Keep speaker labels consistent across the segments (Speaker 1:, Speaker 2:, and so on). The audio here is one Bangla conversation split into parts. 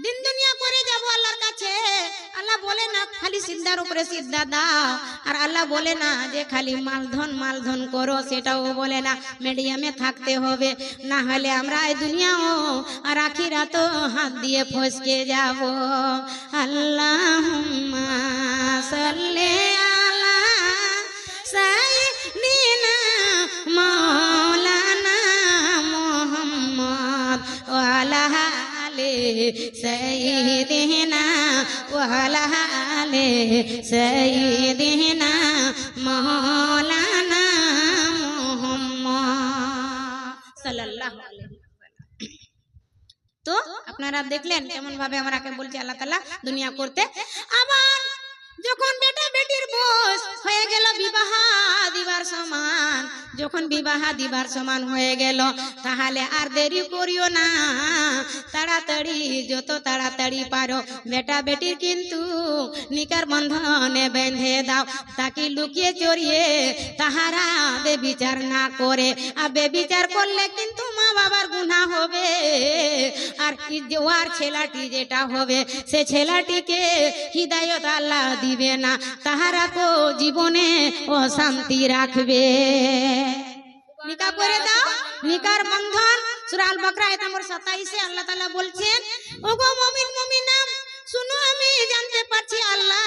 Speaker 1: দিন দুনিয়া করে যাব আল্লাহর কাছে। আল্লাহ বলে না খালি সিদ্ধার উপরে সিদ্ধা দাও, আর আল্লাহ বলে না যে খালি মালধন করো, সেটাও বলে না। মিডিয়ামে থাকতে হবে, না হলে আমরা এই দুনিয়াও আর আখিরাতও হাত দিয়ে ফসকে যাব। আল্লাহুম্মা সাল্লি আলা সাইয়্যিদিনা মাওলানা মুহাম্মদ ওয়া আলা আলি সাইয়্যিদিনা ওয়া আলা আলি সাইয়্যিদিনা মাওলানা মুহাম্মদ সাল্লাল্লাহু আলাইহি ওয়াসাল্লাম। তো আপনারা দেখলেন কেমন ভাবে আমরাকে বলছি আল্লাহ তাআলা দুনিয়া করতে। আবার যখন বেটা বেটির বয়স হয়ে গেল বিবাহ দিবার সমান, যখন বিবাহ দিবার সমান হয়ে গেল, তাহলে আর দেরি করিও না, তাড়াতাড়ি যত তাড়াতাড়ি পারো বেটা বেটির কিন্তু নিকার বন্ধনে বেঁধে দাও, তাকে লুকিয়ে চড়িয়ে তাহারা বেবিচার না করে। আর বেবিচার করলে কিন্তু মা বাবার গুনাহ হবে, আর ওর ছেলাটি যেটা হবে সে ছেলাটিকে হিদায়ত আল্লাহ দিবে না, তাহারা কো জীবনে অশান্তি রাখবে। নিকা করে দাও, নিকার বন্ধন। সূরা আল বাকরা আয়াত নম্বর 27 আল্লাহ তাআলা বলছেন, ওগো মুমিন মুমিনা শুনো, আমি জানতে পারছি আল্লাহ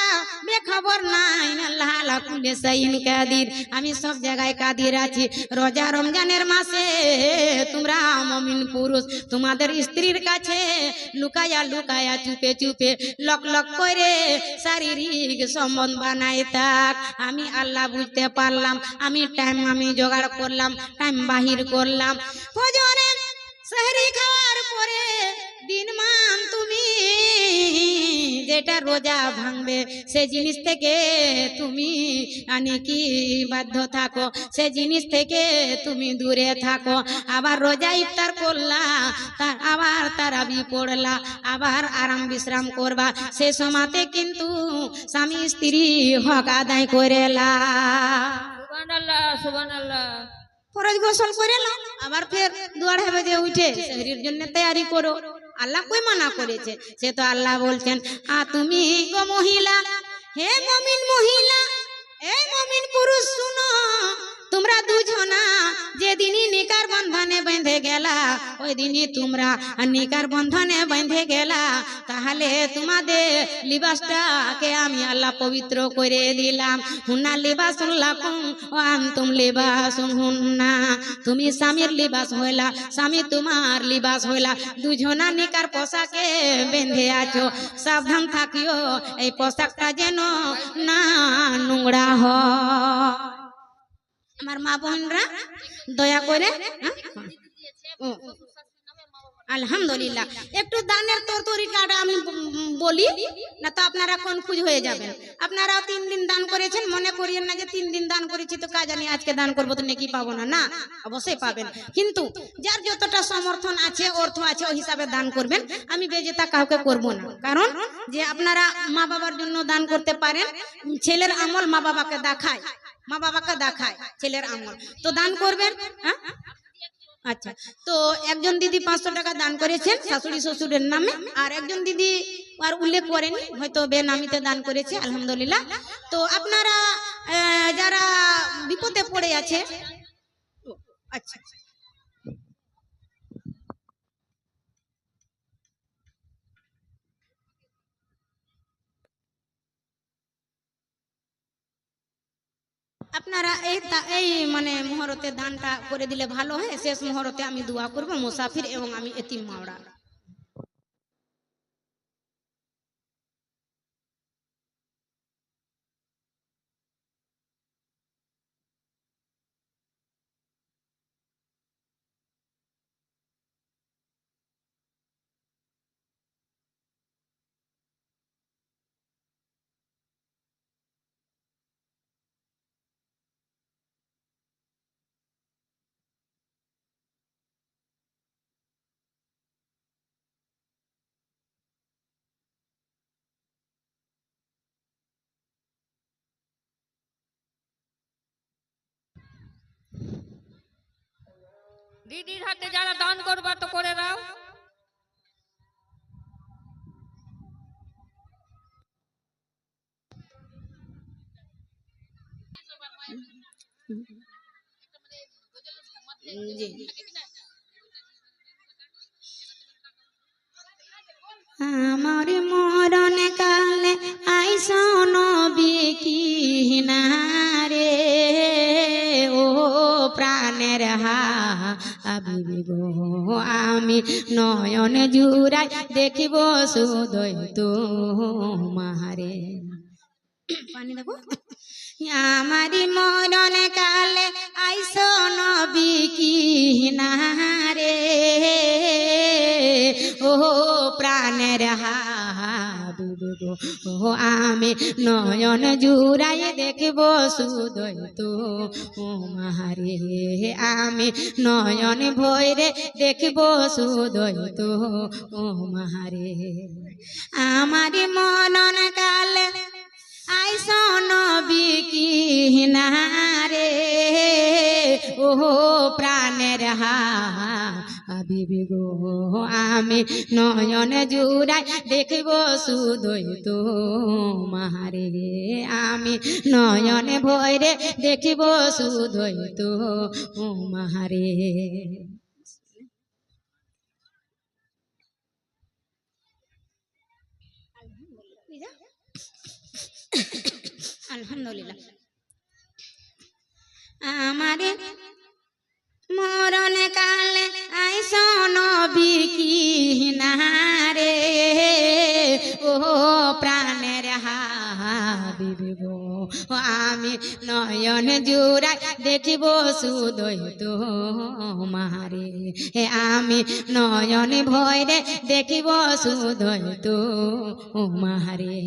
Speaker 1: বেখবর নাই, আল্লাহ আলা কুল্লি শাইইন কাদির, আমি সব জায়গায় কাদির আছি। রোজা রমজানের মাসে তোমরা মুমিন পুরুষ তোমাদের স্ত্রীর কাছে লুকায়া লুকায়া চুপে চুপে লক লক করে শারীরিক সম্বন্ধ বানাই থাক। আমি আল্লাহ বুঝতে পারলাম, আমি জোগাড় করলাম, টাইম বাহির করলাম। ফজরে সেহরি খাওয়ার পরে দিনমান তুমি যেটা রোজা ভাঙবে সে জিনিস থেকে তুমি কি বাধ্য থাকো, সে জিনিস থেকে তুমি দূরে থাকো। আবার রোজা ইফতার করলা, তার আবার তারাবি পড়লা, আবার আরাম বিশ্রাম করবা, সে সময়তে কিন্তু স্বামী স্ত্রী হক আদায় করেলা।
Speaker 2: সুবহানাল্লাহ সুবহানাল্লাহ।
Speaker 1: ফরজ গোসল করে নাও, আবার ফের দুয়ার হবে যে উঠে শরীরের জন্য তৈয়ারি করো। আল্লাহ কই মানা করেছে? সে তো আল্লাহ বলছেন, তুমি গো মহিলা, হে মুমিন মহিলা, এই মুমিন পুরুষ শুনো, তোমরা দুজনা যেদিনই নিকার বন্ধনে বেঁধে গেলা, ওই দিনই তোমরা নিকার বন্ধনে বেঁধে গেলা, তাহলে তোমাদের লিবাসটাকে আমি আল্লাহ পবিত্র করে দিলাম। হুন্না লিবাসুন লাকুম ওয়া আনতুম লিবাসুন হুন্না, তুমি স্বামীর লিবাস হইলা, স্বামী তোমার লিবাস হইলা, দুজনা নিকার পোশাকে বেঁধে আছো। সাবধান থাকিও এই পোশাকটা যেন না নোংরা হয়। আমার মা বোনরা দয়া করে আলহামদুলিল্লাহ একটু দানের তরতরিকাটা আমি বলি, না তো আপনারা কনফিউজ হয়ে যাবেন। আপনারা 3 দিন দান করেছেন, মনে করিয়েন না যে 3 দিন দান করেছি তো কাজ জানি আজকে দান করবো তো নেকি পাবো না, না অবশ্যই পাবেন, কিন্তু যার যতটা সমর্থন আছে অর্থ আছে ওই হিসাবে দান করবেন। আমি বেজেতা কাউকে করব না, কারণ যে আপনারা মা বাবার জন্য দান করতে পারেন, ছেলের আমল মা বাবাকে দেখায়, মা বাবাকে দেখায় ছেলের আমল, তো দান করবেন। হ্যাঁ আচ্ছা, তো একজন দিদি 500 টাকা দান করেছেন শাশুড়ি শ্বশুরের নামে, আর একজন দিদি আর উল্লেখ করেনি, হয়তো বেনামিতে দান করেছে, আলহামদুলিল্লাহ। তো আপনারা যারা বিপদে পড়ে আছে, আচ্ছা আপনারা এই মানে মুহূর্তে দানটা করে দিলে ভালো হয়। শেষ মুহূর্তে আমি দোয়া করব মুসাফির এবং আমি এতিম মাওড়া।
Speaker 2: দিদির হাতে যারা দান করবা তো করে দাও।
Speaker 1: জি। আমার মরণ কালে আইসো নবী কিনারে, ও প্রাণের হাবিবি গো, আমি নয়ন জুড়াই দেখিব সুদয় তোমারে। পানি দেবো। আমারি মরণ কালে আইসো নবী কিনারে, ও প্রাণের হাবিবি গো, ও আমি নয়ন জুড়াই দেখব সুদয় তোমারে, আমি নয়ন ভৈরে দেখব সুদয় তোমারে। আমারি মরণ কালে আইসো নবী কিনারে, ও প্রাণের হাবিবি গো, আমি নয়ন জুড়াই দেখব সুদয় তোমারে, আমি নয়ন ভৈরে দেখব সুদয় তোমারে। আলহামদুলিল্লাহ। আমারে মরণ কালে আইসো নবী কিনারে, ও প্রাণের হাবিবি গো, আমি নয়ন জুড়াই দেখিব সুদয় তোমারে, আমি নয়ন ভৈরে দেখিব সুদয় তোমারে।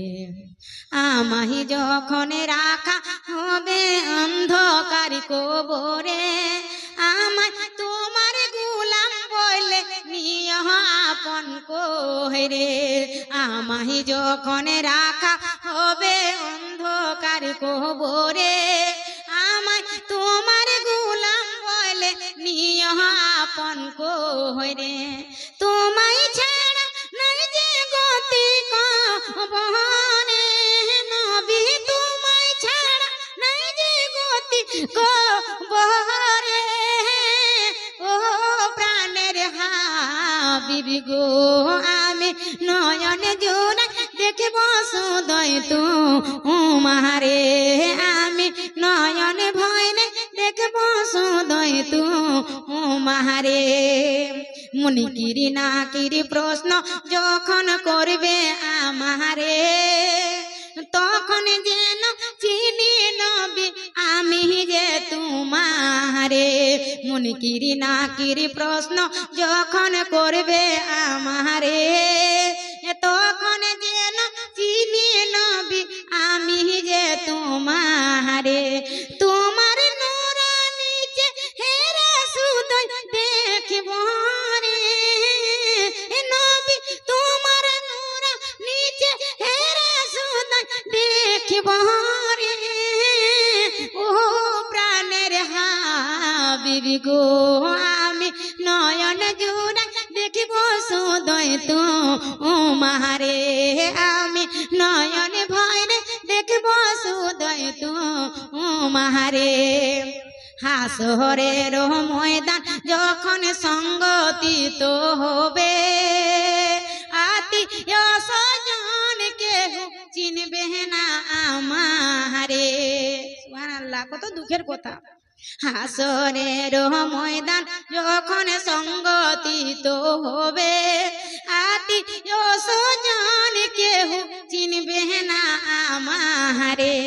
Speaker 1: আমাহি যখন রাখা হবে অন্ধকার কবরে, আমায় তোমার গোলাম বলে নিয় আপন করে, আমাহি যখন রাখা হবে অন্ধকার কবরে, আমায় তোমার গোলাম বলে নিয় আপন করে, তোমায় ছাড়া নাই যে গতি কবরে, নবী তোমায় ছাড়া নাই যে গতি কবরে, ও প্রাণের হাবিবি গো, আমি নয়ন জোড়াই দেখব সুদয় তোমারে, আমি নয়ন ভৈরে দেখব সুদয় তোমারে। মুনিকিরি নাকিরি প্রশ্ন যখন করবে আমারে, তখন যেন চিনি নবী আমি যে তোমারে। মুনিকিরি নাকিরি প্রশ্ন যখন করবে আমারে, তখন যেন চিনি নবী আমি যে তোমারে। তোমার নুরানি চেহারা সুদয় দেখব রে নবী, তোমার নুরানি চেহারা সুদয় দেখব রে, ও প্রাণের হাবিবি গো, আমি নয়ন জুড়াই দেখিব সুদয় তোমারে, আমি নয়ন ভৈরে দেখব সুদয় তোমারে। হাসরের ময়দান যখন সংগঠিত হবে, আত্মীয় স্বজন কেহ চিনবে না আমারে। সুবহানাল্লাহ, কত দুঃখের কথা। হাসরের ময়দান যখন সংগঠিত হবে, আত্মীয় স্বজন কেহ চিনবে না আমারে,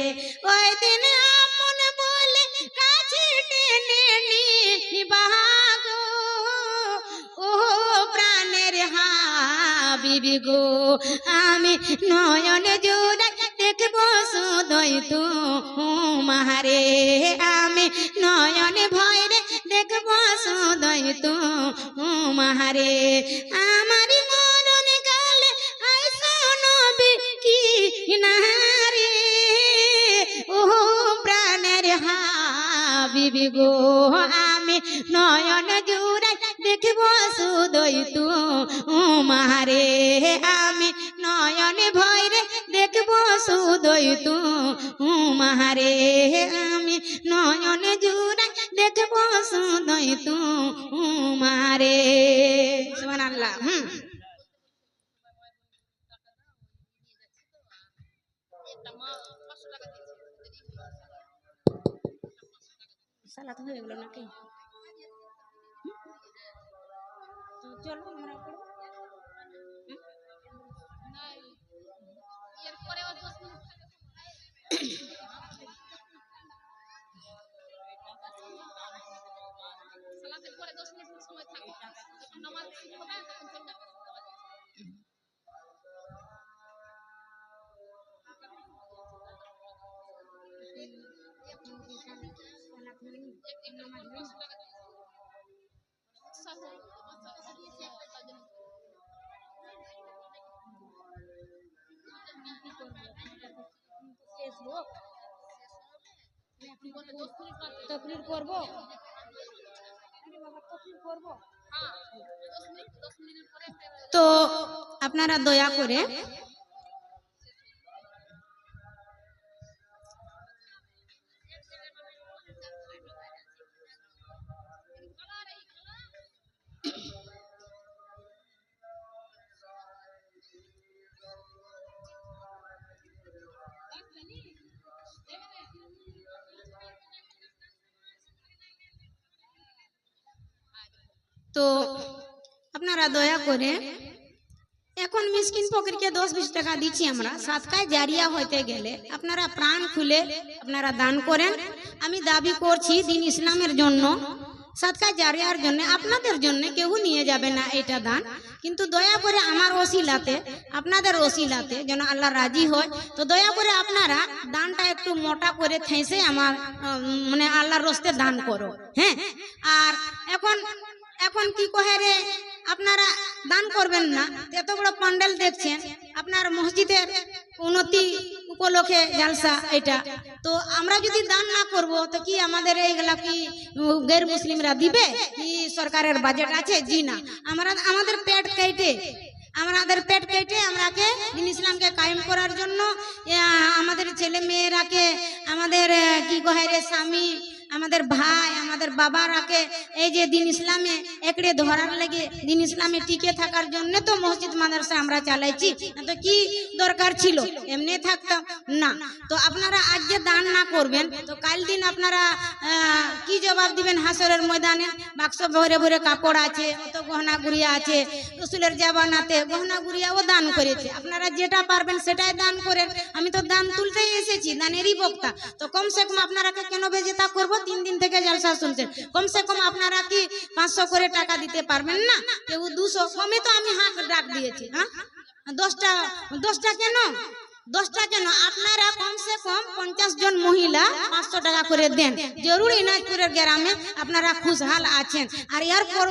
Speaker 1: ওই দিন আমন বলে কাছে টেনে নিবাগ, ও প্রাণের হাবিবি গো, আমি নয়ন জোড়াই দেখব সুদয় তোমারে, আমি নয়ন ভৈরে দেখব সুদয় তোমারে। আমার মরণ কালে আইসো নবী কিনারে, ও প্রাণের হাবিবি গো, আমি নয়ন জুড়াই দেখব সুদয় তোমারে, আমি নয়ন নয়নে ভয়রে দেখবো শুধুই তোমারে, আমি নয়নে জুড়াই দেখবো শুধুই তোমারে। সুবহানাল্লাহ। সালাত হয়ে গেল নাকি? তো চলো আমরা পড়ব। তকরির করব, তো আপনারা দয়া করে দয়া করে এখন মিসকিন ফকিরকে 10-20 টাকা দিচ্ছি আমরা, সাদকায় জারিয়া হইতে গেলে আপনারা প্রাণ খুলে আপনারা দান করেন। আমি দাবি করছি দিন ইসলামের জন্য, সাদকায় জারিয়ার জন্য, আপনাদের জন্য কেউ নিয়ে যাবে না এটা দান, কিন্তু দয়া করে আমার ওসিলাতে, আপনাদের ওসিলাতে যেন আল্লাহ রাজি হয়। তো দয়া করে আপনারা দানটা একটু মোটা করে থেসে আমার মানে আল্লাহর রাস্তে দান করো। হ্যাঁ, আর এখন কি কহে রে, আপনারা দান করবেন না, এত বড় প্যান্ডেল দেখছেন, আপনার মসজিদের উন্নতি উপলক্ষে জালসা এটা, তো আমরা যদি দান না করব তো কি আমাদের এইগুলা কি গैर মুসলিমরা দিবে? কি সরকারের বাজেট আছে? জি না, আমাদের পেট কেটে আমরাকে দিন ইসলামকে কায়েম করার জন্য আমাদের ছেলে মেয়েরাকে, আমাদের কি কহে রে স্বামী, আমাদের ভাই, আমাদের বাবারাকে এই যে দিন ইসলামে একড়ে ধরার লাগে, দিন ইসলামে টিকে থাকার জন্য তো মসজিদ মাদ্রাসা আমরা চালাইছি, তো কি দরকার ছিল এমনি থাকতাম না। তো আপনারা আজ যে দান না করবেন তো কাল দিন আপনারা কি জবাব দিবেন হাসরের ময়দানে? বাক্স ভরে ভরে কাপড় আছে, অত গহনা গুড়িয়া আছে, রসুলের জামানাতে গহনা গুড়িয়াও দান করেছে, আপনারা যেটা পারবেন সেটাই দান করেন। আমি তো দান তুলতেই এসেছি, দানেরই বক্তা, তো কমসে কম আপনারাকে কেন বেজেতা করব? 3 দিন থেকে জলসা শুনছেন, কমসে কম আপনারা কি 500 করে টাকা দিতে পারবেন না? কেউ 200, কমে তো আমি হাত ডাক দিয়েছি। হ্যাঁ, 10টা কেন? 10টা কেন? আপনারা কমসে কম 50 জন মহিলা 500 টাকা করে দেন। জরুরি নাজপুরের গ্রামে আপনারা খুশহাল আছেন, আর এর পর